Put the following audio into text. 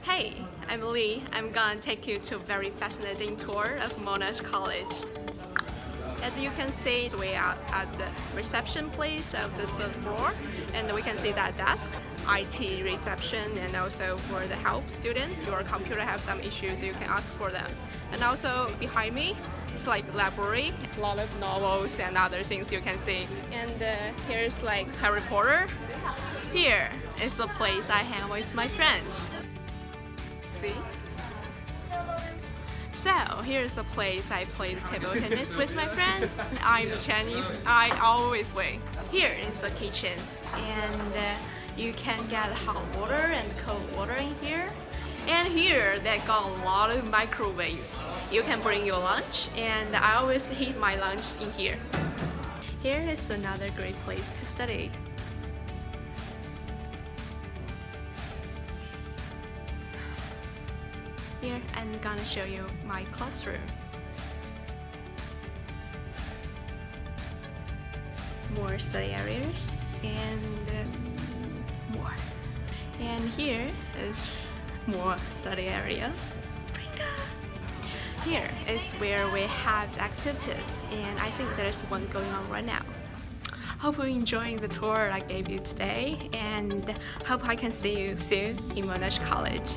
Hey, I'm Lee. I'm gonna take you to a very fascinating tour of Monash College. As you can see, we are at the reception place of the third floor, and we can see that desk, IT reception, and also for the help student, your computer have some issues, you can ask for them. And also behind me, it's like library, a lot of novels and other things you can see. And here's like Harry Potter. Here is the place I hang with my friends. See? So here's the place I play the table tennis with my friends. I'm Chinese, I always win. Here is the kitchen, and you can get hot water and cold water in here. And here they got a lot of microwaves. You can bring your lunch, and I always heat my lunch in here. Here is another great place to study. Here I'm gonna show you my classroom. More study areas and more. And here is more study area. Here is where we have activities, and I think there's one going on right now. Hope you're enjoying the tour I gave you today, and hope I can see you soon in Monash College.